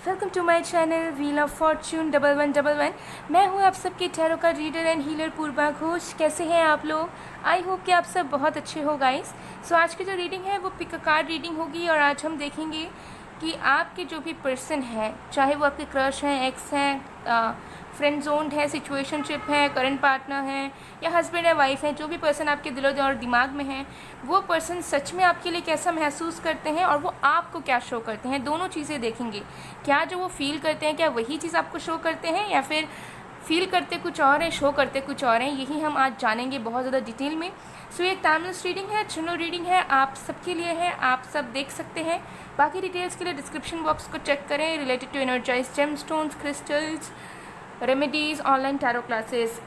Welcome to my channel wheel of fortune 1111। मैं हूं आप सबके टैरो का reader and healer Purva Ghosh. कैसे हैं आप लोग? आई होप कि आप सब बहुत अच्छे हो गाइस। सो आज की जो रीडिंग है वो पिक अ कार्ड रीडिंग होगी और आज हम देखेंगे कि आपके जो भी पर्सन है, चाहे वो आपके क्रश हैं, एक्स हैं, फ्रेंड जोन्ड है, सिचुएशनशिप है, करंट पार्टनर है या हस्बैंड या वाइफ है, जो भी पर्सन आपके दिलो और दिमाग में है, वो पर्सन सच में आपके लिए कैसा महसूस करते हैं और वो आपको क्या शो करते हैं। दोनों चीज़ें देखेंगे। क्या जो वो फील करते हैं, क्या वही चीज़ आपको शो करते हैं या फिर फील करते कुछ और है, शो करते कुछ और हैं, यही हम आज जानेंगे बहुत ज़्यादा डिटेल में। सो ये टाइमलेस रीडिंग है, जनरल रीडिंग है, आप सबके लिए है, आप सब देख सकते हैं। बाकी डिटेल्स के लिए डिस्क्रिप्शन बॉक्स को चेक करें related to energise gemstones, crystals, remedies, online tarot classes.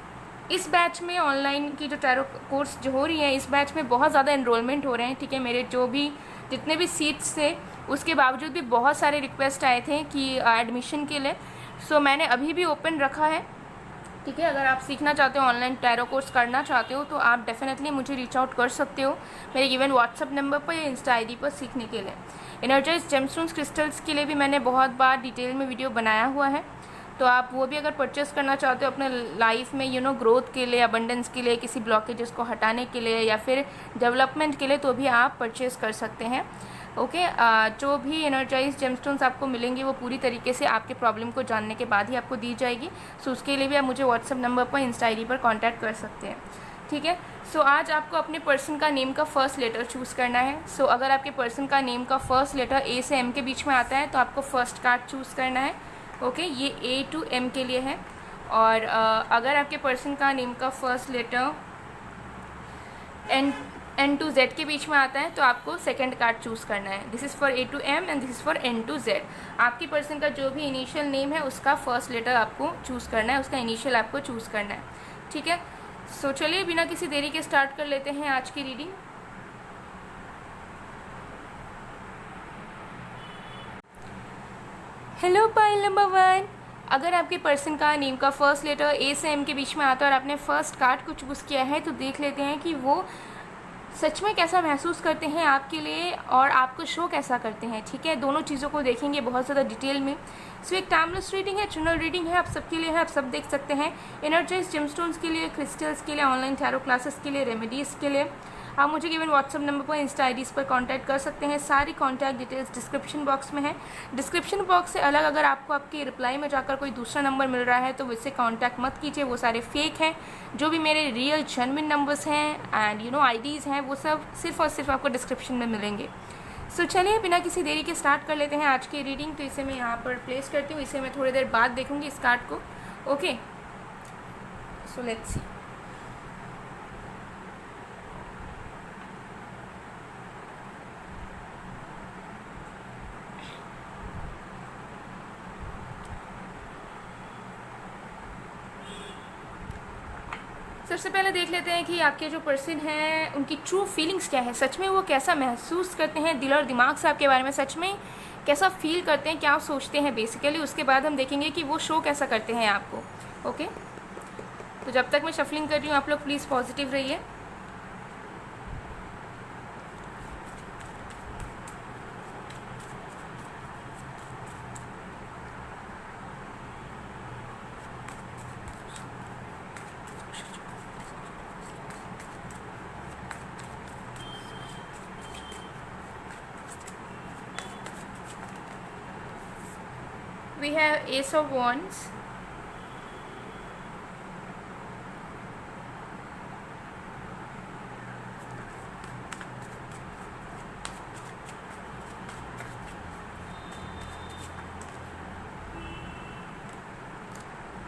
इस बैच में ऑनलाइन की जो टैरो कोर्स जो हो रही है, इस बैच में बहुत ज़्यादा एनरोलमेंट हो रहे हैं। ठीक है, मेरे जो भी जितने भी सीट्स थे उसके बावजूद भी बहुत सारे रिक्वेस्ट आए थे कि एडमिशन के लिए। सो मैंने अभी भी ओपन रखा है। ठीक है, अगर आप सीखना चाहते हो, ऑनलाइन टैरो कोर्स करना चाहते हो, तो आप डेफिनेटली मुझे रीच आउट कर सकते हो मेरे गिवन व्हाट्सअप नंबर पर या इंस्टा आईडी पर सीखने के लिए। एनर्जाइज जेमस्टोन्स क्रिस्टल्स के लिए भी मैंने बहुत बार डिटेल में वीडियो बनाया हुआ है, तो आप वो भी अगर परचेस करना चाहते हो अपने लाइफ में ग्रोथ के लिए, अबंडेंस के लिए, किसी ब्लॉकेजेस को हटाने के लिए या फिर डेवलपमेंट के लिए, तो भी आप परचेस कर सकते हैं। ओके, जो भी एनर्जाइज जेमस्टोन्स आपको मिलेंगे वो पूरी तरीके से आपके प्रॉब्लम को जानने के बाद ही आपको दी जाएगी। सो उसके लिए भी आप मुझे व्हाट्सअप नंबर पर, इंस्टा आईडी पर कांटेक्ट कर सकते हैं। ठीक है, सो आज आपको अपने पर्सन का नेम का फर्स्ट लेटर चूज़ करना है। सो अगर आपके पर्सन का नेम का फर्स्ट लेटर ए से एम के बीच में आता है तो आपको फर्स्ट कार्ड चूज़ करना है। ओके, ये ए टू एम के लिए है। और अगर आपके पर्सन का नेम का first letter N to Z के बीच में आता है तो आपको सेकंड कार्ड चूज़ करना है। This is for A to M and this is for N to Z. आपकी पर्सन का जो भी इनिशियल नेम है उसका फर्स्ट लेटर आपको चूज़ करना है, उसका इनिशियल आपको चूज़ करना है। ठीक है, सो चलिए बिना किसी देरी के स्टार्ट कर लेते हैं आज की रीडिंग। Hello pile number 1। अगर आपके पर्सन का नेम का फर्स्ट लेटर ए से एम के बीच में आता है और आपने फर्स्ट कार्ड को चूज़ किया है, तो देख लेते हैं कि वो सच में कैसा महसूस करते हैं आपके लिए और आपको शो कैसा करते हैं। ठीक है, दोनों चीज़ों को देखेंगे बहुत ज़्यादा डिटेल में। सो एक टाइमलेस रीडिंग है, जनरल रीडिंग है, आप सबके लिए है, आप सब देख सकते हैं। एनर्जाइज जेमस्टोन्स के लिए, क्रिस्टल्स के लिए, ऑनलाइन टैरो क्लासेस के लिए, रेमेडीज़ के लिए आप मुझे गिवन व्हाट्सअप नंबर पर, इंस्टा आईडीज़ पर कांटेक्ट कर सकते हैं। सारी कांटेक्ट डिटेल्स डिस्क्रिप्शन बॉक्स में है। डिस्क्रिप्शन बॉक्स से अलग अगर आपको आपके रिप्लाई में जाकर कोई दूसरा नंबर मिल रहा है तो उससे कांटेक्ट मत कीजिए, वो सारे फेक हैं। जो भी मेरे रियल जेन्युइन नंबर्स हैं एंड आईडीज़ हैं, वो सब सिर्फ और सिर्फ आपको डिस्क्रिप्शन में मिलेंगे। सो चलिए बिना किसी देरी के स्टार्ट कर लेते हैं आज की रीडिंग। तो इसे मैं यहाँ पर प्लेस करती हूँ, इसे मैं थोड़ी देर बाद देखूँगी इस कार्ड को। Okay, so let's see. सबसे पहले देख लेते हैं कि आपके जो पर्सन हैं उनकी ट्रू फीलिंग्स क्या है, सच में वो कैसा महसूस करते हैं, दिल और दिमाग से आपके बारे में सच में कैसा फील करते हैं, क्या सोचते हैं बेसिकली। उसके बाद हम देखेंगे कि वो शो कैसा करते हैं आपको। ओके, तो जब तक मैं शफलिंग कर रही हूँ आप लोग प्लीज़ पॉजिटिव रहिए। We have Ace of Wands,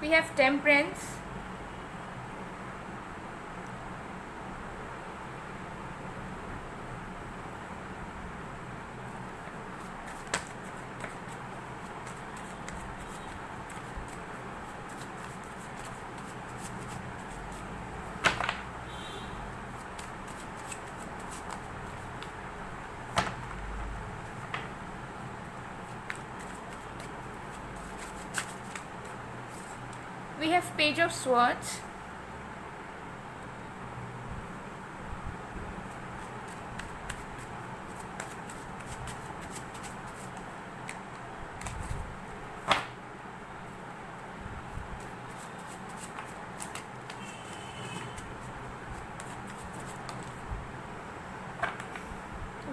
we have Temperance, we have Page of Swords,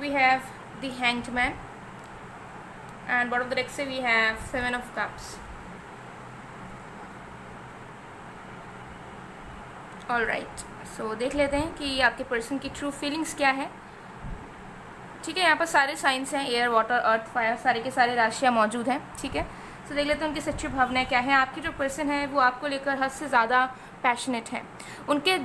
we have the Hanged Man, and bottom of the deck से we have Seven of Cups. All right, so देख लेते हैं कि आपके person की true feelings क्या है. ठीक है, यहाँ पर सारे साइंस हैं, एयर, वाटर, अर्थ, फायर, सारे के सारे राशियाँ मौजूद हैं. ठीक है, सो देख लेते हैं उनकी सच्ची भावनाएं क्या है. आपके जो पर्सन है वो आपको लेकर हद से ज़्यादा पैशनेट है. उनके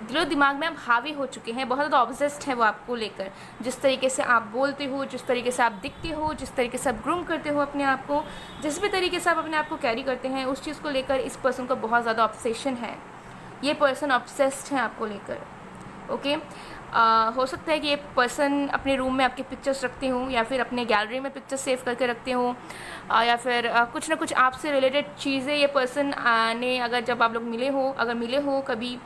दिलो दिमाग में आप हावी हो चुके हैं, बहुत ज़्यादा ऑब्सेस्ड है वो आपको लेकर. जिस तरीके से आप बोलते हो, जिस तरीके से आप दिखते हो, जिस तरीके से आप ग्रूम करते हो अपने आप को, जिस भी तरीके से आप अपने आप को कैरी करते हैं, उस चीज़ को लेकर इस पर्सन को बहुत ज़्यादा ऑब्सेशन है. ये पर्सन ऑब्सेस्ड है आपको लेकर. ओके, हो सकता है कि ये पर्सन अपने रूम में आपके पिक्चर्स रखते हो, या फिर अपने गैलरी में पिक्चर सेव करके रखते हो, या फिर कुछ ना कुछ आपसे रिलेटेड चीज़ें ये पर्सन ने, अगर जब आप लोग मिले हो कभी,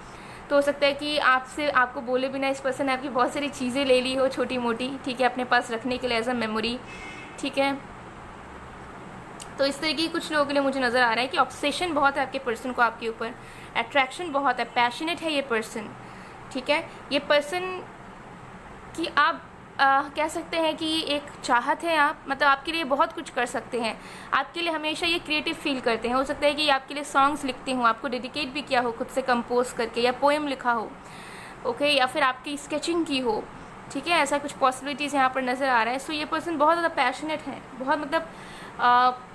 तो हो सकता है कि आपको बोले बिना इस पर्सन ने आपकी बहुत सारी चीज़ें ले ली हो, छोटी मोटी. ठीक है, अपने पास रखने के लिए एज अ मेमोरी. ठीक है, तो इस तरीके की कुछ लोगों के लिए मुझे नज़र आ रहा है कि ऑब्सेशन बहुत है आपके पर्सन को आपके ऊपर, अट्रैक्शन बहुत है, पैशनेट है ये पर्सन. ठीक है, ये पर्सन की आप कह सकते हैं कि एक चाहत है. आप मतलब आपके लिए बहुत कुछ कर सकते हैं, आपके लिए हमेशा ये क्रिएटिव फील करते हैं. हो सकता है कि आपके लिए सॉन्ग्स लिखते हो, आपको डेडिकेट भी किया हो खुद से कंपोज करके, या पोएम लिखा हो. ओके, या फिर आपकी स्केचिंग की हो. ठीक है, ऐसा कुछ पॉसिबिलिटीज़ यहाँ पर नज़र आ रहा है. सो ये पर्सन बहुत ज़्यादा पैशनेट है, बहुत मतलब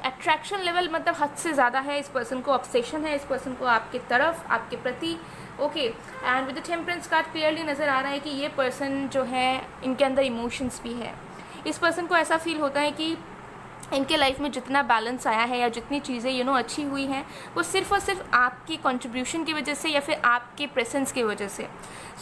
अट्रैक्शन लेवल मतलब हद से ज़्यादा है. इस पर्सन को ऑब्सेशन है इस पर्सन को आपके तरफ, आपके प्रति. Okay, and with the temperance card clearly नज़र आ रहा है कि ये पर्सन जो है इनके अंदर इमोशंस भी है. इस पर्सन को ऐसा फील होता है कि इनके लाइफ में जितना बैलेंस आया है या जितनी चीज़ें अच्छी हुई हैं, वो सिर्फ़ और सिर्फ आपकी कंट्रीब्यूशन की वजह से या फिर आपके प्रेजेंस की वजह से.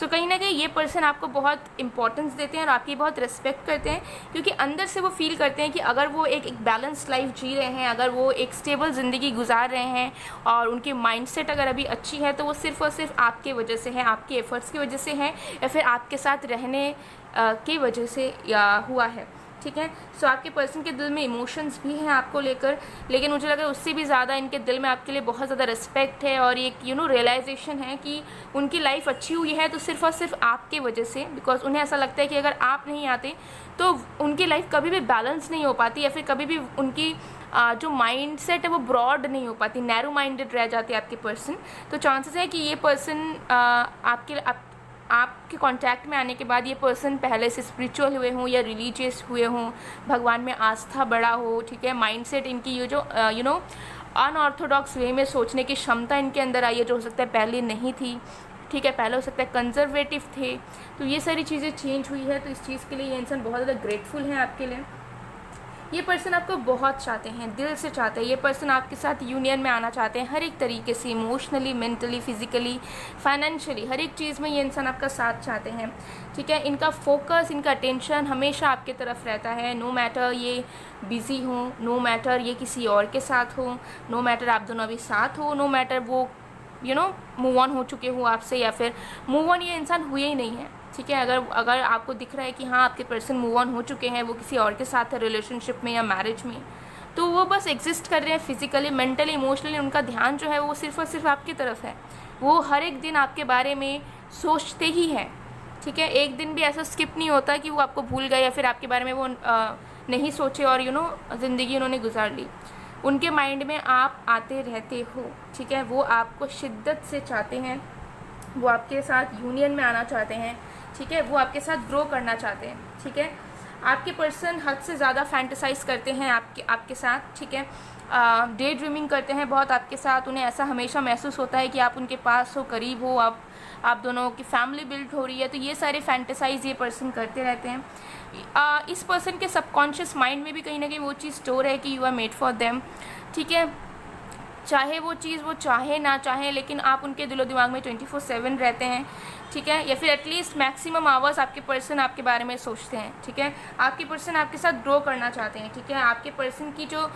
सो कहीं ना कहीं ये पर्सन आपको बहुत इंपॉर्टेंस देते हैं और आपकी बहुत रिस्पेक्ट करते हैं, क्योंकि अंदर से वो फील करते हैं कि अगर वो एक बैलेंस्ड लाइफ जी रहे हैं, अगर वो एक स्टेबल ज़िंदगी गुजार रहे हैं और उनकी माइंडसेट अगर अभी अच्छी है, तो वो सिर्फ़ और सिर्फ आपके वजह से है, आपके एफर्ट्स की वजह से है, या फिर आपके साथ रहने की वजह से हुआ है. ठीक है, सो आपके पर्सन के दिल में इमोशंस भी हैं आपको लेकर, लेकिन मुझे लगा उससे भी ज़्यादा इनके दिल में आपके लिए बहुत ज़्यादा रिस्पेक्ट है और एक रियलाइजेशन है कि उनकी लाइफ अच्छी हुई है तो सिर्फ़ और सिर्फ आपके वजह से. बिकॉज उन्हें ऐसा लगता है कि अगर आप नहीं आते तो उनकी लाइफ कभी भी बैलेंस नहीं हो पाती, या फिर कभी भी उनकी जो माइंड सेट है वो ब्रॉड नहीं हो पाती, नैरो माइंडेड रह जाते आपके पर्सन. तो चांसेस है कि ये पर्सन आपके कांटेक्ट में आने के बाद ये पर्सन पहले से स्पिरिचुअल हुए हों या रिलीजियस हुए हों, भगवान में आस्था बढ़ा हो. ठीक है, माइंडसेट इनकी ये जो अनऑर्थोडॉक्स वे में सोचने की क्षमता इनके अंदर आई है, जो हो सकता है पहले नहीं थी. ठीक है, पहले हो सकता है कंजर्वेटिव थे, तो ये सारी चीज़ें चेंज हुई है. तो इस चीज़ के लिए ये इंसान बहुत ज़्यादा ग्रेटफुल है आपके लिए. ये पर्सन आपको बहुत चाहते हैं, दिल से चाहते हैं. ये पर्सन आपके साथ यूनियन में आना चाहते हैं हर एक तरीके से, इमोशनली, मेंटली, फिजिकली, फाइनेंशियली, हर एक चीज़ में ये इंसान आपका साथ चाहते हैं. ठीक है, इनका फोकस, इनका अटेंशन हमेशा आपके तरफ रहता है. नो मैटर ये बिज़ी हो, नो मैटर ये किसी और के साथ हो, नो मैटर आप दोनों अभी साथ हो, नो मैटर वो मूव ऑन हो चुके हो आपसे, या फिर मूव ऑन ये इंसान हुए ही नहीं है. ठीक है, अगर आपको दिख रहा है कि हाँ आपके पर्सन मूव ऑन हो चुके हैं, वो किसी और के साथ है रिलेशनशिप में या मैरिज में, तो वो बस एग्जिस्ट कर रहे हैं फिजिकली, मेंटली, इमोशनली. उनका ध्यान जो है वो सिर्फ और सिर्फ आपकी तरफ है. वो हर एक दिन आपके बारे में सोचते ही हैं. ठीक है, एक दिन भी ऐसा स्किप नहीं होता कि वो आपको भूल गए या फिर आपके बारे में वो नहीं सोचे और ज़िंदगी उन्होंने गुजार ली. उनके माइंड में आप आते रहते हो. ठीक है, वो आपको शिद्दत से चाहते हैं, वो आपके साथ यूनियन में आना चाहते हैं. ठीक है, वो आपके साथ ग्रो करना चाहते हैं. ठीक है, आपके पर्सन हद से ज़्यादा फैंटेसाइज करते हैं आपके साथ. ठीक है, डे ड्रीमिंग करते हैं बहुत आपके साथ. उन्हें ऐसा हमेशा महसूस होता है कि आप उनके पास हो, करीब हो, आप दोनों की फैमिली बिल्ड हो रही है. तो ये सारे फैंटेसाइज ये पर्सन करते रहते हैं. इस पर्सन के सबकॉन्शियस माइंड में भी कहीं ना कहीं वो चीज़ स्टोर है कि you are made for them. ठीक है, चाहे वो चीज़ वो चाहे ना चाहे, लेकिन आप उनके दिलो दिमाग में 24/7 रहते हैं. ठीक है, या फिर एटलीस्ट मैक्सिमम आवर्स आपके पर्सन आपके बारे में सोचते हैं. ठीक है, आपके पर्सन आपके साथ ग्रो करना चाहते हैं. ठीक है, आपके पर्सन की जो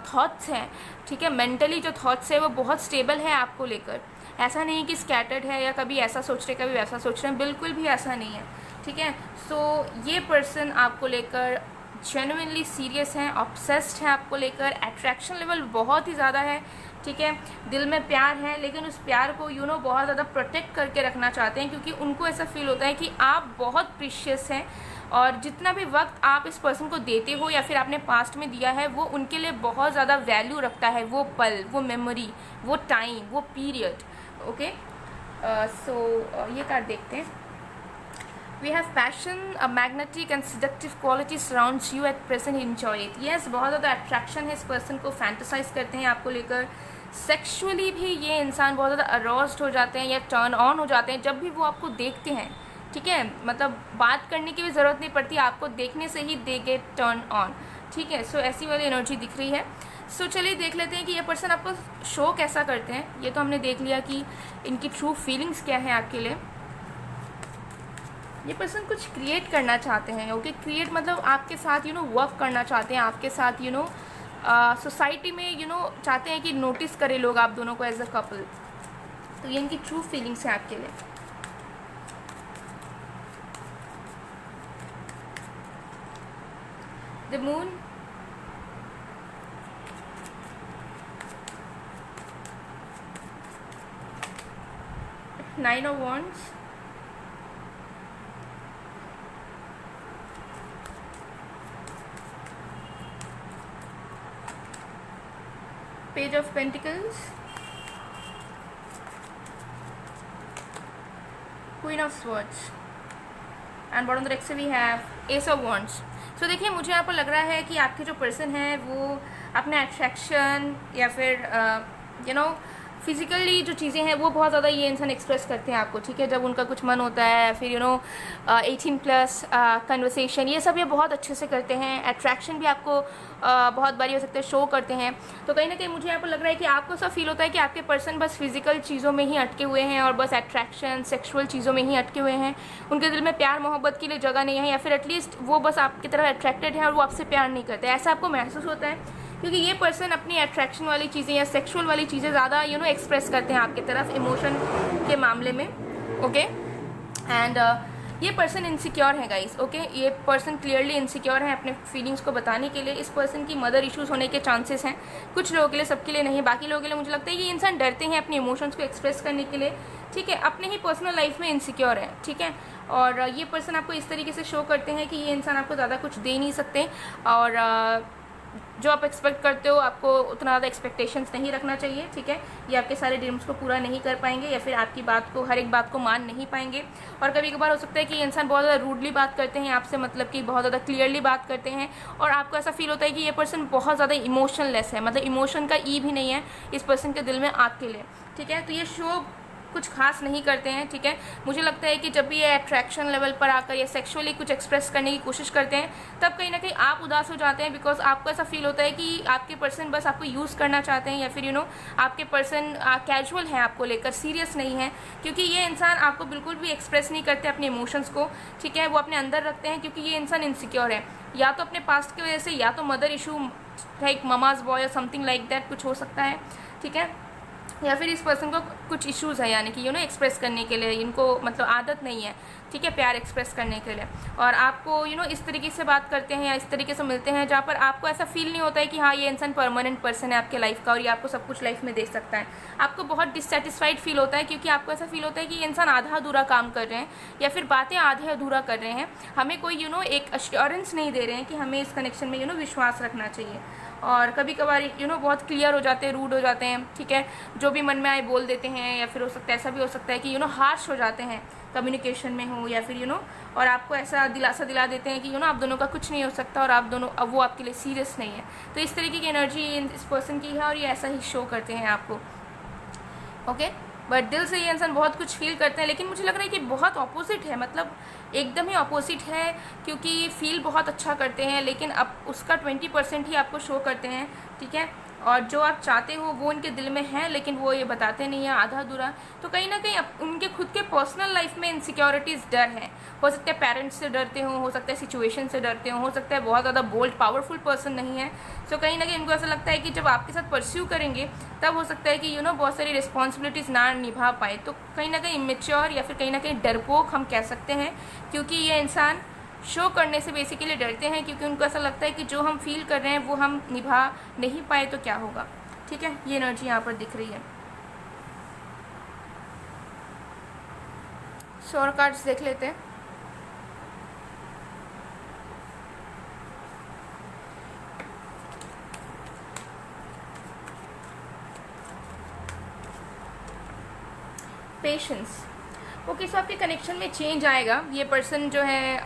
थॉट्स हैं, ठीक है, मेंटली जो थॉट्स है वो बहुत स्टेबल है आपको लेकर. ऐसा नहीं कि स्कैटर्ड है या कभी ऐसा सोच रहे कभी वैसा सोच रहे हैं, बिल्कुल भी ऐसा नहीं है. ठीक है, सो ये पर्सन आपको लेकर जेन्युइनली सीरियस हैं, ऑब्सेस्ड हैं आपको लेकर. अट्रैक्शन लेवल बहुत ही ज़्यादा है. ठीक है, दिल में प्यार है, लेकिन उस प्यार को बहुत ज़्यादा प्रोटेक्ट करके रखना चाहते हैं, क्योंकि उनको ऐसा फील होता है कि आप बहुत प्रीशियस हैं और जितना भी वक्त आप इस पर्सन को देते हो या फिर आपने पास्ट में दिया है वो उनके लिए बहुत ज़्यादा वैल्यू रखता है, वो पल, वो मेमोरी, वो टाइम, वो पीरियड। ओके, सो ये कार्ड देखते हैं। We have passion, a magnetic and seductive quality surrounds you at present, enjoy it. Yes, बहुत ज़्यादा अट्रैक्शन है इस पर्सन को, फैंटेसाइज करते हैं आपको लेकर। सेक्सुअली भी ये इंसान बहुत ज़्यादा अरोस्ड हो जाते हैं या टर्न ऑन हो जाते हैं जब भी वो आपको देखते हैं, ठीक है। मतलब बात करने की भी ज़रूरत नहीं पड़ती, आपको देखने से ही दे गेट टर्न ऑन, ठीक है। सो ऐसी वाली एनर्जी दिख रही है। सो चलिए देख लेते हैं कि ये पर्सन आपको शो कैसा करते हैं। ये तो हमने देख लिया कि इनकी ट्रू फीलिंग्स क्या है आपके लिए। ये पर्सन कुछ क्रिएट करना चाहते हैं। ओके, क्रिएट मतलब आपके साथ वर्क करना चाहते हैं, आपके साथ सोसाइटी में चाहते हैं कि नोटिस करें लोग आप दोनों को एज अ कपल। तो ये इनकी ट्रू फीलिंग्स है आपके लिए। The moon, nine of wands, Page of Pentacles, Queen of Swords, and bottom of the deck से we have Ace of Wands. So देखिए, मुझे यहाँ पर लग रहा है कि आपके जो पर्सन है वो अपने अट्रैक्शन या फिर फिजिकली जो चीज़ें हैं वो बहुत ज़्यादा ये इंसान एक्सप्रेस करते हैं आपको, ठीक है। जब उनका कुछ मन होता है, फिर 18+ कन्वर्सेशन, ये सब ये बहुत अच्छे से करते हैं। अट्रैक्शन भी आपको बहुत बारी हो सकता है शो करते हैं। तो कहीं ना कहीं मुझे यहाँ पर लग रहा है कि आपको ऐसा फील होता है कि आपके पर्सन बस फिजिकल चीज़ों में ही अटके हुए हैं और बस अट्रैक्शन, सेक्सुअल चीज़ों में ही अटके हुए हैं। उनके दिल में प्यार मोहब्बत के लिए जगह नहीं है, या फिर एटलीस्ट वो बस आपकी तरफ अट्रैक्टेड है और वो आपसे प्यार नहीं करते, ऐसा आपको महसूस होता है। क्योंकि ये पर्सन अपनी अट्रैक्शन वाली चीज़ें या सेक्सुअल वाली चीज़ें ज़्यादा एक्सप्रेस करते हैं आपकी तरफ इमोशन के मामले में। ओके, एंड ये पर्सन इनसिक्योर है गाइस। ओके, ये पर्सन क्लियरली इनसिक्योर है अपने फीलिंग्स को बताने के लिए। इस पर्सन की मदर इश्यूज़ होने के चांसेस हैं, कुछ लोगों के लिए, सबके लिए नहीं। बाकी लोगों के लिए मुझे लगता है ये इंसान डरते हैं अपने इमोशंस को एक्सप्रेस करने के लिए, ठीक है। अपने ही पर्सनल लाइफ में इनसिक्योर है, ठीक है। और ये पर्सन आपको इस तरीके से शो करते हैं कि ये इंसान आपको ज़्यादा कुछ दे नहीं सकते, और जो आप एक्सपेक्ट करते हो आपको उतना ज़्यादा एक्सपेक्टेशंस नहीं रखना चाहिए, ठीक है। ये आपके सारे ड्रीम्स को पूरा नहीं कर पाएंगे या फिर आपकी बात को, हर एक बात को मान नहीं पाएंगे। और कभी कभार हो सकता है कि ये इंसान बहुत ज़्यादा रूडली बात करते हैं आपसे, मतलब कि बहुत ज़्यादा क्लियरली बात करते हैं, और आपको ऐसा फील होता है कि ये पर्सन बहुत ज़्यादा इमोशनलेस है, मतलब इमोशन का ई भी नहीं है इस पर्सन के दिल में आपके लिए, ठीक है। तो ये शो कुछ खास नहीं करते हैं, ठीक है। मुझे लगता है कि जब भी ये अट्रैक्शन लेवल पर आकर या सेक्सुअली कुछ एक्सप्रेस करने की कोशिश करते हैं तब कहीं ना कहीं आप उदास हो जाते हैं, बिकॉज आपको ऐसा फील होता है कि आपके पर्सन बस आपको यूज़ करना चाहते हैं, या फिर आपके पर्सन कैजुअल है आपको लेकर, सीरियस नहीं है। क्योंकि ये इंसान आपको बिल्कुल भी एक्सप्रेस नहीं करते अपने इमोशंस को, ठीक है। वो अपने अंदर रखते हैं क्योंकि ये इंसान इनसिक्योर है, या तो अपने पास्ट की वजह से, या तो mother issue, like mama's boy या समथिंग लाइक दैट कुछ हो सकता है, ठीक है। या फिर इस पर्सन को कुछ इश्यूज़ है, यानी कि एक्सप्रेस करने के लिए इनको मतलब आदत नहीं है, ठीक है, प्यार एक्सप्रेस करने के लिए। और आपको इस तरीके से बात करते हैं या इस तरीके से मिलते हैं जहाँ पर आपको ऐसा फील नहीं होता है कि हाँ ये इंसान परमानेंट पर्सन है आपके लाइफ का और ये आपको सब कुछ लाइफ में दे सकता है। आपको बहुत डिससेटिस्फाइड फील होता है क्योंकि आपको ऐसा फील होता है कि ये इंसान आधा अधूरा काम कर रहे हैं या फिर बातें आधे अधूरा कर रहे हैं, हमें कोई एक अश्योरेंस नहीं दे रहे हैं कि हमें इस कनेक्शन में विश्वास रखना चाहिए। और कभी कभार बहुत क्लियर हो जाते हैं, रूड हो जाते हैं, ठीक है, जो भी मन में आए बोल देते हैं, या फिर हो सकता है ऐसा भी हो सकता है कि हार्श हो जाते हैं कम्युनिकेशन में हो, या फिर और आपको ऐसा दिलासा दिला देते हैं कि आप दोनों का कुछ नहीं हो सकता और आप दोनों, अब वो आपके लिए सीरियस नहीं है। तो इस तरीके की एनर्जी इस पर्सन की है और ये ऐसा ही शो करते हैं आपको। ओके, बट दिल से ये इंसान बहुत कुछ फील करते हैं, लेकिन मुझे लग रहा है कि बहुत ऑपोजिट है, मतलब एकदम ही ऑपोजिट है, क्योंकि फील बहुत अच्छा करते हैं लेकिन अब उसका 20% ही आपको शो करते हैं, ठीक है। और जो आप चाहते हो वो उनके दिल में है लेकिन वो ये बताते नहीं है, आधा अधूरा। तो कहीं ना कहीं उनके खुद के पर्सनल लाइफ में इनसिक्योरिटीज़, डर है। हो सकता है पेरेंट्स से डरते हो सकता है सिचुएशन से डरते हो सकता है बहुत ज़्यादा बोल्ड पावरफुल पर्सन नहीं है। सो कहीं ना कहीं इनको ऐसा लगता है कि जब आपके साथ परस्यू करेंगे तब हो सकता है कि बहुत सारी रिस्पॉन्सिबिलिटीज़ ना निभा पाए। तो कहीं ना कहीं इमेच्योर या फिर कहीं ना कहीं डरपोक हम कह सकते हैं, क्योंकि ये इंसान शो करने से बेसिकली डरते हैं, क्योंकि उनको ऐसा लगता है कि जो हम फील कर रहे हैं वो हम निभा नहीं पाए तो क्या होगा, ठीक है। ये एनर्जी यहाँ पर दिख रही है। सो और कार्ड्स देख लेते हैं। पेशेंस। ओके, सो आपके कनेक्शन में चेंज आएगा। ये पर्सन जो है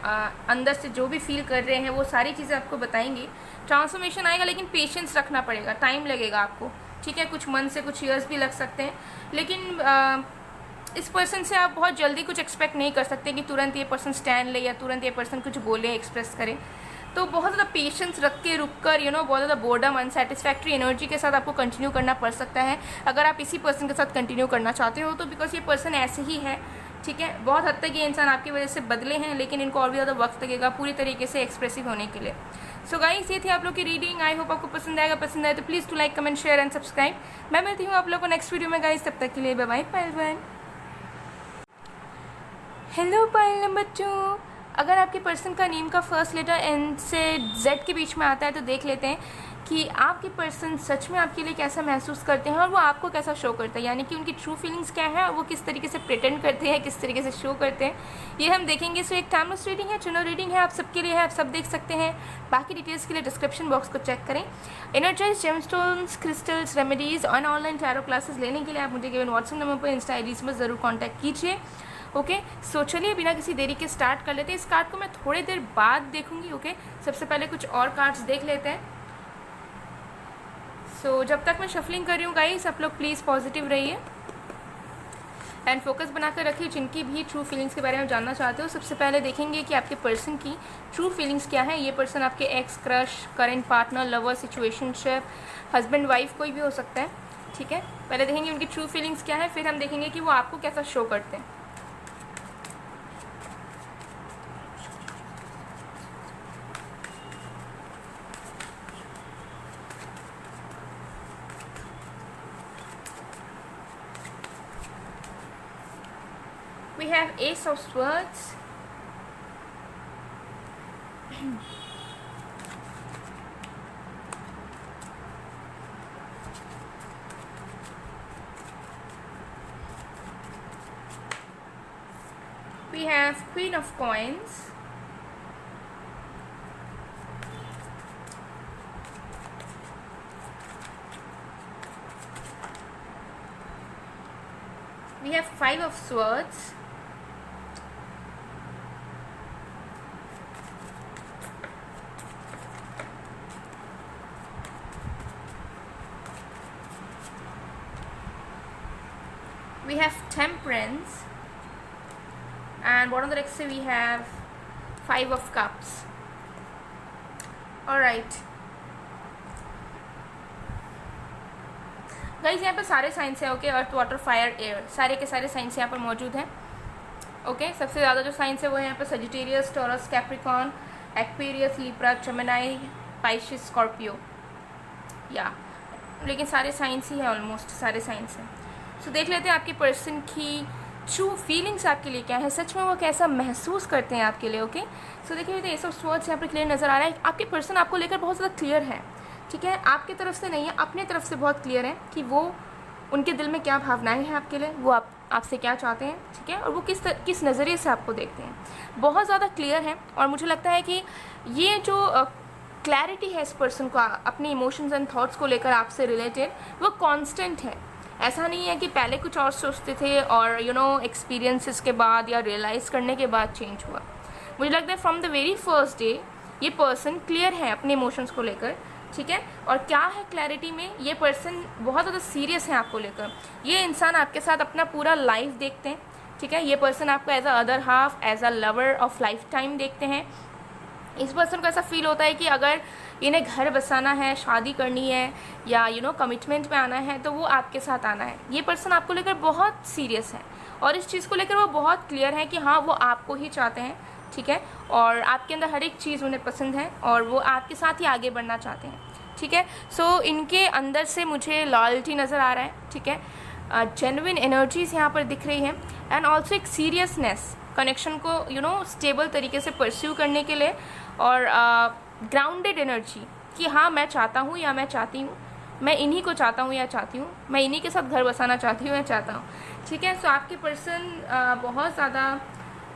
अंदर से जो भी फील कर रहे हैं वो सारी चीज़ें आपको बताएंगे। ट्रांसफॉर्मेशन आएगा, लेकिन पेशेंस रखना पड़ेगा, टाइम लगेगा आपको, ठीक है। कुछ मंथ से कुछ ईयर्स भी लग सकते हैं, लेकिन इस पर्सन से आप बहुत जल्दी कुछ एक्सपेक्ट नहीं कर सकते कि तुरंत ये पर्सन स्टैंड ले या तुरंत ये पर्सन कुछ बोले, एक्सप्रेस करे। तो बहुत ज़्यादा पेशेंस रख के रुक कर बहुत ज़्यादा बोर्डम, अनसेटिस्फैक्ट्री एनर्जी के साथ आपको कंटिन्यू करना पड़ सकता है अगर आप इसी पर्सन के साथ कंटिन्यू करना चाहते हो तो, बिकॉज ये पर्सन ऐसे ही है, ठीक है। बहुत हद तक ये इंसान आपकी वजह से बदले हैं, लेकिन इनको और भी ज़्यादा वक्त लगेगा पूरी तरीके से एक्सप्रेसिव होने के लिए। सो गाइस, ये थी आप लोग की रीडिंग। आई होप आपको पसंद आएगा। पसंद आए तो please to like, comment, share and subscribe. मैं मिलती हूँ आप लोग को नेक्स्ट वीडियो में गाइस, तब तक के लिए bye bye. Hello Payal number 2, अगर आपके पर्सन का नेम का फर्स्ट लेटर एन से जेड के बीच में आता है तो देख लेते हैं कि आपके पर्सन सच में आपके लिए कैसा महसूस करते हैं और वो आपको कैसा शो करते हैं, यानी कि उनकी ट्रू फीलिंग्स क्या है और वो किस तरीके से प्रिटेंड करते हैं, किस तरीके से शो करते हैं, ये हम देखेंगे। सो एक टाइमलेस रीडिंग है, चुनो रीडिंग है, आप सबके लिए है, आप सब देख सकते हैं। बाकी डिटेल्स के लिए डिस्क्रिप्शन बॉक्स को चेक करें। एनर्जाइज, जेमस्टोन्स, क्रिस्टल्स, रेमेडीज़ और ऑनलाइन टैरो क्लासेस लेने के लिए आप मुझे गिवन व्हाट्सएप नंबर पर, इंस्टा आईडीज में ज़रूर कॉन्टैक्ट कीजिए। ओके, सो चलिए बिना किसी देरी के स्टार्ट कर लेते हैं। इस कार्ड को मैं थोड़ी देर बाद देखूंगी। ओके, सबसे पहले कुछ और कार्ड्स देख लेते हैं। सो जब तक मैं शफलिंग कर रही हूँ गाइस, आप लोग प्लीज़ पॉजिटिव रहिए एंड फोकस बनाकर रखिए। जिनकी भी ट्रू फीलिंग्स के बारे में जानना चाहते हो, सबसे पहले देखेंगे कि आपके पर्सन की ट्रू फीलिंग्स क्या है। ये पर्सन आपके x, crush, current partner, lover, situationship, husband, wife, कोई भी हो सकता है, ठीक है। पहले देखेंगे उनकी ट्रू फीलिंग्स क्या है, फिर हम देखेंगे कि वो आपको कैसा शो करते हैं। We have Ace of Swords, we have Queen of Coins, we have Five of Swords, we have Temperance, and bottom of the deck से we have Five of Cups. Alright guys, यहाँ पे सारे science हैं। Okay, अर्थ, water, fire, air, सारे के सारे science यहाँ पर मौजूद हैं। ओके, सबसे ज़्यादा जो साइंस है वो है यहाँ पे Sagittarius, Taurus, Capricorn, Aquarius, Libra, Gemini, Pisces, Scorpio, या लेकिन सारे साइंस ही है, ऑलमोस्ट सारे साइंस हैं। सो देख लेते हैं आपके पर्सन की ट्रू फीलिंग्स आपके लिए क्या है, सच में वो कैसा महसूस करते हैं आपके लिए। ओके, सो देखिए तो एस ऑफ स्वॉर्ड्स यहाँ पर क्लियर नज़र आ रहा है। आपके पर्सन आपको लेकर बहुत ज़्यादा क्लियर है, ठीक है। आपकी तरफ से नहीं है, अपने तरफ से बहुत क्लियर है कि वो उनके दिल में क्या भावनाएं हैं आपके लिए, वो आपसे क्या चाहते हैं, ठीक है, और वो किस नज़रिए से आपको देखते हैं, बहुत ज़्यादा क्लियर है। और मुझे लगता है कि ये जो क्लैरिटी है इस पर्सन को अपने इमोशंस एंड थॉट्स को लेकर आपसे रिलेटेड, वो कांस्टेंट है। ऐसा नहीं है कि पहले कुछ और सोचते थे और एक्सपीरियंसेस के बाद या रियलाइज़ करने के बाद चेंज हुआ। मुझे लगता है from the very first day ये पर्सन क्लियर है अपने इमोशंस को लेकर, ठीक है। और क्या है क्लैरिटी में, ये पर्सन बहुत ज़्यादा सीरियस है आपको लेकर। ये इंसान आपके साथ अपना पूरा लाइफ देखते हैं, ठीक है। ये पर्सन आपको as a other half, as a lover of lifetime देखते हैं। इस पर्सन को ऐसा फील होता है कि अगर इन्हें घर बसाना है, शादी करनी है या कमिटमेंट में आना है तो वो आपके साथ आना है। ये पर्सन आपको लेकर बहुत सीरियस है और इस चीज़ को लेकर वो बहुत क्लियर है कि हाँ वो आपको ही चाहते हैं, ठीक है। और आपके अंदर हर एक चीज़ उन्हें पसंद है और वो आपके साथ ही आगे बढ़ना चाहते हैं, ठीक है। सो इनके अंदर से मुझे लॉयल्टी नज़र आ रहा है, ठीक है। जेन्युइन एनर्जीज़ यहाँ पर दिख रही हैं एंड ऑल्सो एक सीरियसनेस कनेक्शन को स्टेबल तरीके से परस्यू करने के लिए, और ग्राउंडेड एनर्जी कि हाँ मैं चाहता हूँ या मैं चाहती हूँ, मैं इन्हीं को चाहता हूँ या चाहती हूँ, मैं इन्हीं के साथ घर बसाना चाहती हूँ या चाहता हूँ, ठीक है। सो आपके पर्सन बहुत ज़्यादा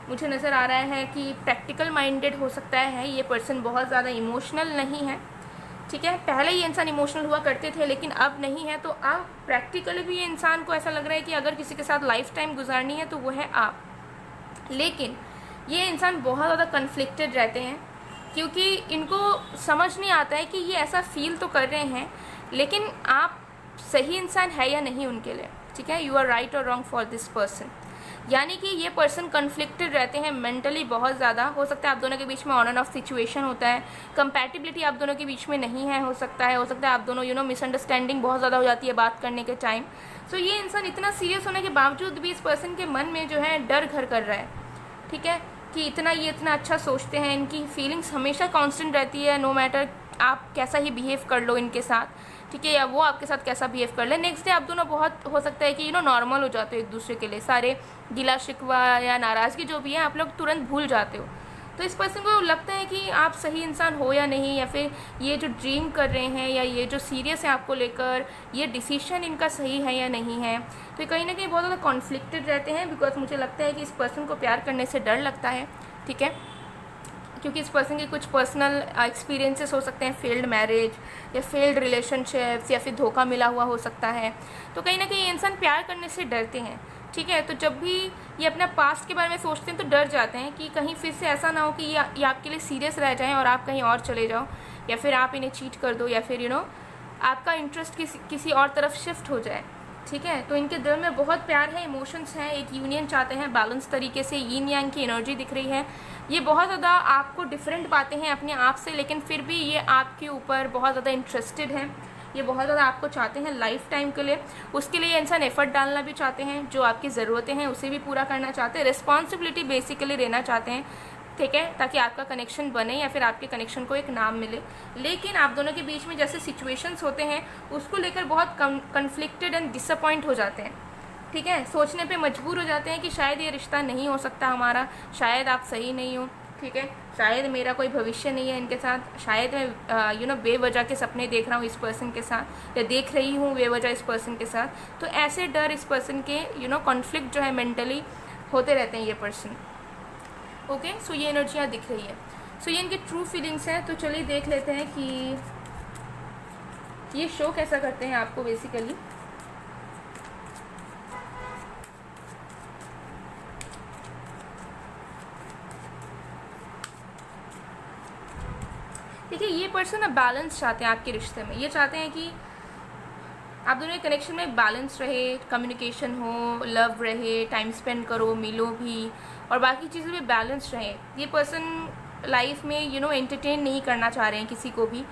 मुझे नज़र आ रहा है कि प्रैक्टिकल माइंडेड हो सकता है। ये पर्सन बहुत ज़्यादा इमोशनल नहीं है, ठीक है। पहले ये इंसान इमोशनल हुआ करते थे लेकिन अब नहीं है, तो अब प्रैक्टिकली भी ये इंसान को ऐसा लग रहा है कि अगर किसी के साथ लाइफ टाइम गुजारनी है तो वो है आप। लेकिन ये इंसान बहुत ज़्यादा कन्फ्लिक्टेड रहते हैं क्योंकि इनको समझ नहीं आता है कि ये ऐसा फील तो कर रहे हैं लेकिन आप सही इंसान है या नहीं उनके लिए, ठीक है। यू आर राइट और रॉन्ग फॉर दिस पर्सन। यानी कि ये पर्सन कन्फ्लिक्टेड रहते हैं मेंटली बहुत ज़्यादा। हो सकता है आप दोनों के बीच में ऑन एंड ऑफ सिचुएशन होता है, कंपैटिबिलिटी आप दोनों के बीच में नहीं है, हो सकता है आप दोनों मिसअंडरस्टैंडिंग बहुत ज़्यादा हो जाती है बात करने के टाइम। सो ये इंसान इतना सीरियस होने के बावजूद भी इस पर्सन के मन में जो है डर घर कर रहा है, ठीक है, कि ये इतना अच्छा सोचते हैं, इनकी फीलिंग्स हमेशा कांस्टेंट रहती है, नो मैटर आप कैसा ही बिहेव कर लो इनके साथ, ठीक है, या वो आपके साथ कैसा बिहेव कर ले, नेक्स्ट डे आप दोनों बहुत हो सकता है कि नॉर्मल हो जाते हो एक दूसरे के लिए, सारे गिला शिकवा या नाराज़गी जो भी है आप लोग तुरंत भूल जाते हो। तो इस पर्सन को लगता है कि आप सही इंसान हो या नहीं, या फिर ये जो ड्रीम कर रहे हैं या ये जो सीरियस है आपको लेकर, ये डिसीजन इनका सही है या नहीं है। तो कहीं ना कहीं बहुत ज़्यादा कॉन्फ्लिक्टेड रहते हैं बिकॉज मुझे लगता है कि इस पर्सन को प्यार करने से डर लगता है, ठीक है, क्योंकि इस पर्सन के कुछ पर्सनल एक्सपीरियंसेस हो सकते हैं, फेल्ड मैरिज या फेल्ड रिलेशनशिप्स या फिर धोखा मिला हुआ हो सकता है। तो कहीं ना कहीं ये इंसान प्यार करने से डरते हैं, ठीक है। तो जब भी ये अपना पास्ट के बारे में सोचते हैं तो डर जाते हैं कि कहीं फिर से ऐसा ना हो कि ये आपके लिए सीरियस रह जाएं और आप कहीं और चले जाओ, या फिर आप इन्हें चीट कर दो, या फिर आपका इंटरेस्ट किसी और तरफ शिफ्ट हो जाए, ठीक है। तो इनके दिल में बहुत प्यार है, इमोशंस हैं, एक यूनियन चाहते हैं, बैलेंस तरीके से यीन यांग की एनर्जी दिख रही है। ये बहुत ज़्यादा आपको डिफरेंट पाते हैं अपने आप से, लेकिन फिर भी ये आपके ऊपर बहुत ज़्यादा इंटरेस्टेड हैं, ये बहुत ज़्यादा आपको चाहते हैं लाइफ टाइम के लिए। उसके लिए इंसान एफर्ट डालना भी चाहते हैं, जो आपकी ज़रूरतें हैं उसे भी पूरा करना चाहते हैं, रिस्पॉन्सिबिलिटी बेसिकली लेना चाहते हैं, ठीक है, ताकि आपका कनेक्शन बने या फिर आपके कनेक्शन को एक नाम मिले। लेकिन आप दोनों के बीच में जैसे सिचुएशंस होते हैं उसको लेकर बहुत कन्फ्लिक्टेड एंड डिसअपॉइंट हो जाते हैं, ठीक है, सोचने पे मजबूर हो जाते हैं कि शायद ये रिश्ता नहीं हो सकता हमारा, शायद आप सही नहीं हो, ठीक है, शायद मेरा कोई भविष्य नहीं है इनके साथ, शायद मैं बेवजह के सपने देख रहा हूँ इस पर्सन के साथ, या देख रही हूँ बेवजह इस पर्सन के साथ। तो ऐसे डर इस पर्सन के कॉन्फ्लिक्ट जो है मेंटली होते रहते हैं ये पर्सन। ओके, सो ये एनर्जियाँ दिख रही है, सो ये इनके ट्रू फीलिंग्स हैं। तो चलिए देख लेते हैं कि ये शो कैसा करते हैं आपको बेसिकली। देखिए, ये पर्सन अब बैलेंस चाहते हैं आपके रिश्ते में। ये चाहते हैं कि आप दोनों के कनेक्शन में बैलेंस रहे, कम्युनिकेशन हो, लव रहे, टाइम स्पेंड करो, मिलो भी, और बाकी चीज़ें भी बैलेंस रहे। ये पर्सन लाइफ में एंटरटेन नहीं करना चाह रहे हैं किसी को भी,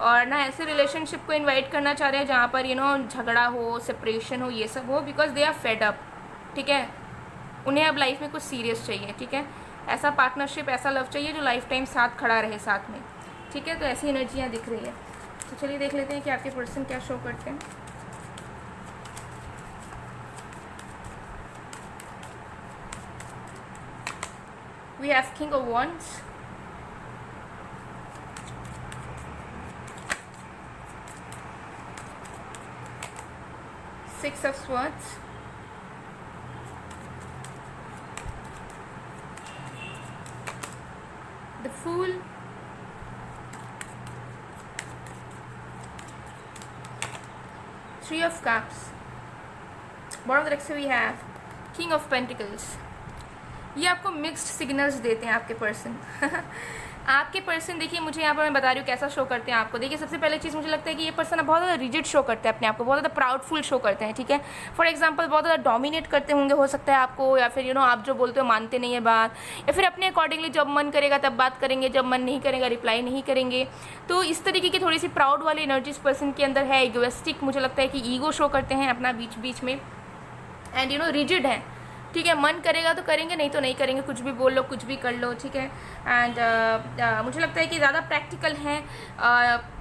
और ना ऐसे रिलेशनशिप को इनवाइट करना चाह रहे हैं जहाँ पर झगड़ा हो, सेपरेशन हो, ये सब हो, because they are fed up, ठीक है। उन्हें अब लाइफ में कुछ सीरियस चाहिए, ठीक है, ऐसा पार्टनरशिप, ऐसा लव चाहिए जो लाइफ टाइम साथ खड़ा रहे साथ में, ठीक है। तो ऐसी एनर्जियाँ दिख रही है। तो चलिए देख लेते हैं कि आपके पर्सन क्या शो करते हैं। We have King of Wands, Six of Swords, the Fool, Three of Cups, bottom of the deck we have King of Pentacles। ये आपको मिक्स्ड सिग्नल्स देते हैं आपके पर्सन। आपके पर्सन देखिए, मुझे यहाँ पर मैं बता रही हूँ कैसा शो करते हैं आपको। देखिए, सबसे पहले चीज़ मुझे लगता है कि ये पर्सन बहुत ज़्यादा रिजिड शो करते हैं अपने आप को, बहुत ज़्यादा प्राउडफुल शो करते हैं, ठीक है। फॉर एग्जांपल बहुत ज़्यादा डोमिनेट करते होंगे हो सकता है आपको, या फिर आप जो बोलते हो मानते नहीं है बात, या फिर अपने अकॉर्डिंगली जब मन करेगा तब बात करेंगे, जब मन नहीं करेगा रिप्लाई नहीं करेंगे। तो इस तरीके की थोड़ी सी प्राउड वाली एनर्जी इस पर्सन के अंदर है। इगोइस्टिक मुझे लगता है कि ईगो शो करते हैं अपना बीच बीच में, एंड रिजिड है, ठीक है। मन करेगा तो करेंगे, नहीं तो नहीं करेंगे, कुछ भी बोल लो, कुछ भी कर लो, ठीक है। एंड मुझे लगता है कि ज़्यादा प्रैक्टिकल हैं।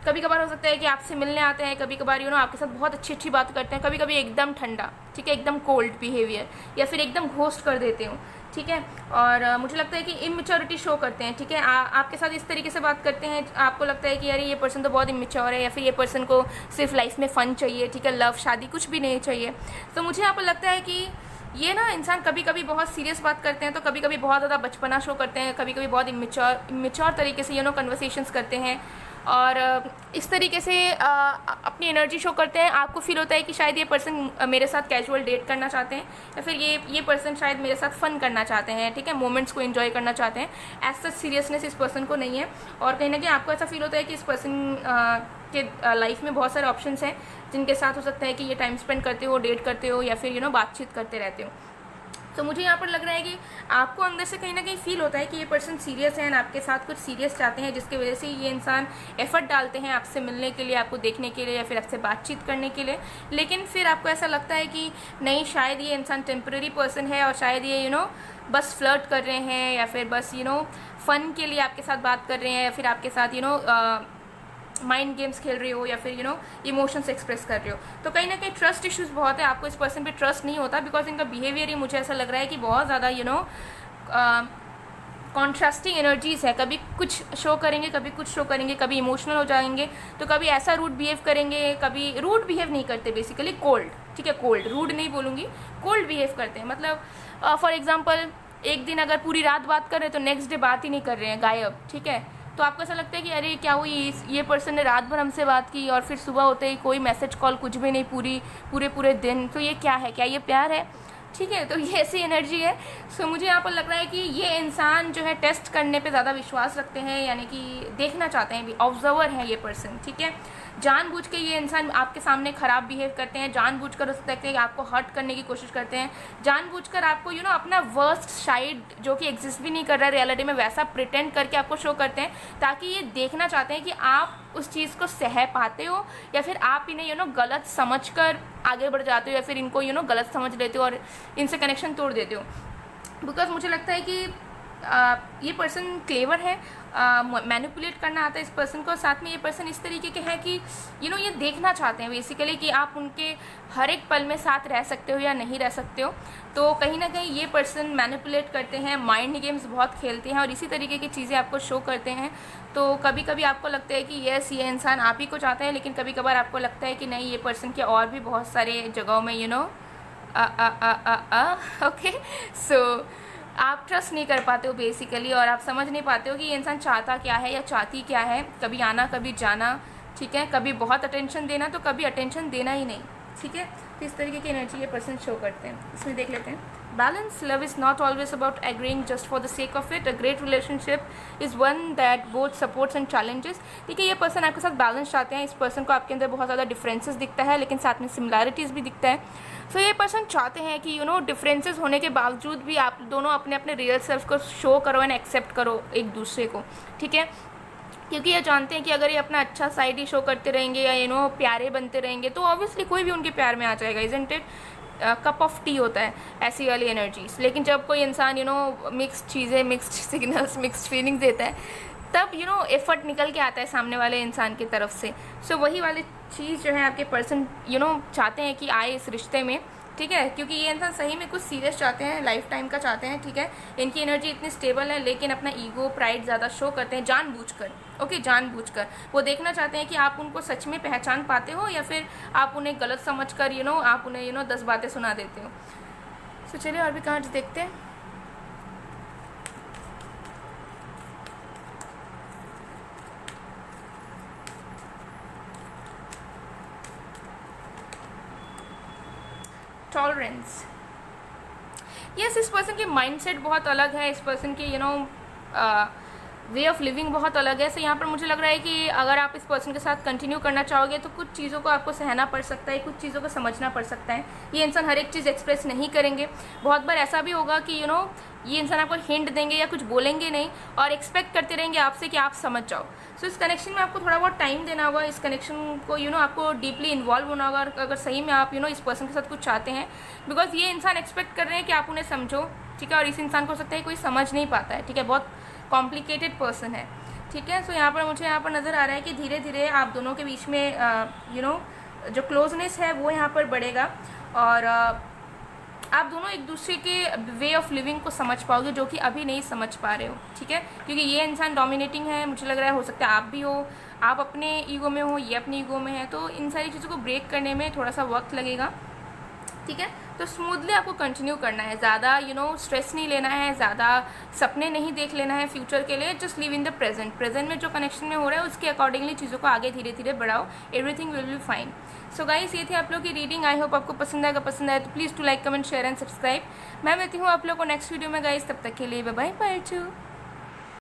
कभी कभार हो सकता है कि आपसे मिलने आते हैं, कभी कभार आपके साथ बहुत अच्छी अच्छी बात करते हैं, कभी कभी एकदम ठंडा, ठीक है, एकदम कोल्ड बिहेवियर, या फिर एकदम घोस्ट कर देते हो, ठीक है। और मुझे लगता है कि इमेच्योरिटी शो करते हैं, ठीक है। आपके साथ इस तरीके से बात करते हैं, आपको लगता है कि यार ये पर्सन तो बहुत इमेच्योर है, या फिर ये पर्सन को सिर्फ लाइफ में फ़न चाहिए, ठीक है, लव शादी कुछ भी नहीं चाहिए। तो मुझे यहाँ पर लगता है कि ये इंसान कभी कभी बहुत सीरियस बात करते हैं, तो कभी कभी बहुत ज़्यादा बचपना शो करते हैं, कभी कभी बहुत इमेच्योर तरीके से कन्वर्सेशंस करते हैं, और इस तरीके से अपनी एनर्जी शो करते हैं। आपको फील होता है कि शायद ये पर्सन मेरे साथ कैजुअल डेट करना चाहते हैं, या फिर ये पर्सन शायद मेरे साथ फ़न करना चाहते हैं, ठीक है, मोमेंट्स को एंजॉय करना चाहते हैं। एज सच सीरियसनेस इस पर्सन को नहीं है। और कहीं ना कहीं आपको ऐसा फील होता है कि इस पर्सन के लाइफ में बहुत सारे ऑप्शंस हैं जिनके साथ हो सकता है कि ये टाइम स्पेंड करते हो, डेट करते हो, या फिर बातचीत करते रहते हो। तो मुझे यहाँ पर लग रहा है कि आपको अंदर से कहीं ना कहीं फील होता है कि ये पर्सन सीरियस है एंड आपके साथ कुछ सीरियस चाहते हैं, जिसकी वजह से ये इंसान एफर्ट डालते हैं आपसे मिलने के लिए, आपको देखने के लिए, या फिर आपसे बातचीत करने के लिए। लेकिन फिर आपको ऐसा लगता है कि नहीं, शायद ये इंसान टेम्पररी पर्सन है और शायद ये बस फ्लर्ट कर रहे हैं, या फिर बस फ़न के लिए आपके साथ बात कर रहे हैं, या फिर आपके साथ माइंड गेम्स खेल रहे हो, या फिर इमोशंस एक्सप्रेस कर रहे हो। तो कहीं ना कहीं ट्रस्ट इश्यूज़ बहुत है, आपको इस पर्सन पे ट्रस्ट नहीं होता, बिकॉज इनका बिहेवियर ही मुझे ऐसा लग रहा है कि बहुत ज़्यादा कॉन्ट्रास्टिंग एनर्जीज़ है। कभी कुछ शो करेंगे, कभी कुछ शो करेंगे, कभी इमोशनल हो जाएंगे, तो कभी ऐसा रूड बिहेव करेंगे, कभी रूड बिहेव नहीं करते, बेसिकली कोल्ड, ठीक है, कोल्ड, रूड नहीं बोलूँगी, कोल्ड बिहेव करते हैं। मतलब फॉर एग्जाम्पल एक दिन अगर पूरी रात बात कर रहे हैं तो नेक्स्ट डे बात ही नहीं कर रहे हैं, गायब, ठीक है। तो आपको ऐसा लगता है कि अरे क्या हुई, ये पर्सन ने रात भर हमसे बात की और फिर सुबह होते ही कोई मैसेज कॉल कुछ भी नहीं, पूरे दिन, तो ये क्या है, क्या ये प्यार है, ठीक है। तो ये ऐसी एनर्जी है। सो मुझे यहाँ पर लग रहा है कि ये इंसान जो है टेस्ट करने पे ज़्यादा विश्वास रखते हैं, यानी कि देखना चाहते हैं, ऑब्जर्वर है ये पर्सन, ठीक है। जानबूझ के ये इंसान आपके सामने ख़राब बिहेव करते हैं, जानबूझकर उस तक आपको हर्ट करने की कोशिश करते हैं, जानबूझकर आपको अपना वर्स्ट साइड जो कि एग्जिस्ट भी नहीं कर रहा है रियलिटी में, वैसा प्रिटेंड करके आपको शो करते हैं, ताकि ये देखना चाहते हैं कि आप उस चीज़ को सह पाते हो, या फिर आप इन्हें गलत समझकर आगे बढ़ जाते हो, या फिर इनको गलत समझ लेते हो और इनसे कनेक्शन तोड़ देते हो। बिकॉज मुझे लगता है कि ये पर्सन क्लेवर है, मैनिपुलेट करना आता है इस पर्सन को। साथ में ये पर्सन इस तरीके के हैं कि ये देखना चाहते हैं बेसिकली कि आप उनके हर एक पल में साथ रह सकते हो या नहीं रह सकते हो। तो कहीं ना कहीं ये पर्सन मैनिपुलेट करते हैं, माइंड गेम्स बहुत खेलते हैं और इसी तरीके की चीज़ें आपको शो करते हैं। तो कभी कभी आपको लगता है कि यस, ये इंसान आप ही को चाहता है, लेकिन कभी कभार आपको लगता है कि नहीं, ये पर्सन के और भी बहुत सारे जगहों में ओके। सो आप ट्रस्ट नहीं कर पाते हो बेसिकली, और आप समझ नहीं पाते हो कि ये इंसान चाहता क्या है या चाहती क्या है। कभी आना, कभी जाना, ठीक है, कभी बहुत अटेंशन देना तो कभी अटेंशन देना ही नहीं, ठीक है। तो इस तरीके की एनर्जी ये पर्सन शो करते हैं। इसमें देख लेते हैं। Balance love is not always about agreeing just for the sake of it. A great relationship is one that both supports and challenges. ठीक है, ये पर्सन आपके साथ बैलेंस चाहते हैं। इस पर्सन को आपके अंदर बहुत ज़्यादा डिफरेंसेस दिखता है, लेकिन साथ में सिमिलैरिटीज़ भी दिखता है। सो ये पर्सन चाहते हैं कि डिफरेंसेस होने के बावजूद भी आप दोनों अपने अपने रियल सेल्फ को शो करो एंड एक्सेप्ट करो एक दूसरे को, ठीक है। क्योंकि ये जानते हैं कि अगर ये अपना अच्छा साइड ही शो करते रहेंगे या प्यारे बनते रहेंगे तो ऑब्वियसली कोई भी उनके प्यार में आ जाएगा। Isn't it? Cup of T होता है ऐसी वाली एनर्जीज। लेकिन जब कोई इंसान मिक्स्ड चीज़ें, मिक्स्ड सिग्नल्स, मिक्स्ड फीलिंग्स देता है, तब एफर्ट निकल के आता है सामने वाले इंसान की तरफ से। सो वही वाली चीज़ जो है आपके पर्सन चाहते हैं कि आए इस रिश्ते में, ठीक है। क्योंकि ये इंसान सही में कुछ सीरियस चाहते हैं, लाइफ टाइम का चाहते हैं, ठीक है। इनकी एनर्जी इतनी स्टेबल है, लेकिन अपना ईगो, प्राइड ज़्यादा शो करते हैं जानबूझकर, ओके, जानबूझकर। वो देखना चाहते हैं कि आप उनको सच में पहचान पाते हो या फिर आप उन्हें गलत समझकर आप उन्हें 10 बातें सुना देते हो। तो चलिए और भी कार्ड्स देखते हैं। टॉलरेंस। यस, इस पर्सन की माइंडसेट बहुत अलग है, इस पर्सन की वे ऑफ लिविंग बहुत अलग है। सो यहाँ पर मुझे लग रहा है कि अगर आप इस पर्सन के साथ कंटिन्यू करना चाहोगे तो कुछ चीज़ों को आपको सहना पड़ सकता है, कुछ चीज़ों को समझना पड़ सकता है। ये इंसान हर एक चीज़ एक्सप्रेस नहीं करेंगे। बहुत बार ऐसा भी होगा कि ये इंसान आपको हिंट देंगे या कुछ बोलेंगे नहीं और एक्सपेक्ट करते रहेंगे आपसे कि आप समझ जाओ। सो इस कनेक्शन में आपको थोड़ा बहुत टाइम देना होगा, इस कनेक्शन को आपको डीपली इन्वॉल्व होना होगा अगर सही में आप इस पर्सन के साथ कुछ चाहते हैं। बिकॉज ये इंसान एक्सपेक्ट कर रहे हैं कि आप उन्हें समझो, ठीक है। और इस इंसान को हो सकता है कोई समझ नहीं पाता है, ठीक है, बहुत कॉम्प्लिकेटेड पर्सन है, ठीक है। सो यहाँ पर मुझे नज़र आ रहा है कि धीरे धीरे आप दोनों के बीच में जो क्लोजनेस है वो यहाँ पर बढ़ेगा और आप दोनों एक दूसरे के वे ऑफ लिविंग को समझ पाओगे जो कि अभी नहीं समझ पा रहे हो, ठीक है। क्योंकि ये इंसान डोमिनेटिंग है, मुझे लग रहा है, हो सकता है आप भी हो, आप अपने ईगो में हो, ये अपनी ईगो में है, तो इन सारी चीज़ों को ब्रेक करने में थोड़ा सा वक्त लगेगा। ठीक है। तो स्मूथली आपको कंटिन्यू करना है, ज़्यादा स्ट्रेस नहीं लेना है, ज़्यादा सपने नहीं देख लेना है फ्यूचर के लिए। Just live in the present, present में जो कनेक्शन में हो रहा है उसके अकॉर्डिंगली चीज़ों को आगे धीरे धीरे बढ़ाओ, everything will be fine. So guys, ये थी आप लोग की रीडिंग। आई होप आपको पसंद आएगा, पसंद आए तो please to like, comment, share and subscribe. मैं मिलती हूँ आप लोग को नेक्स्ट वीडियो में गाइस, तब तक के लिए बाय बाय, बाय टू।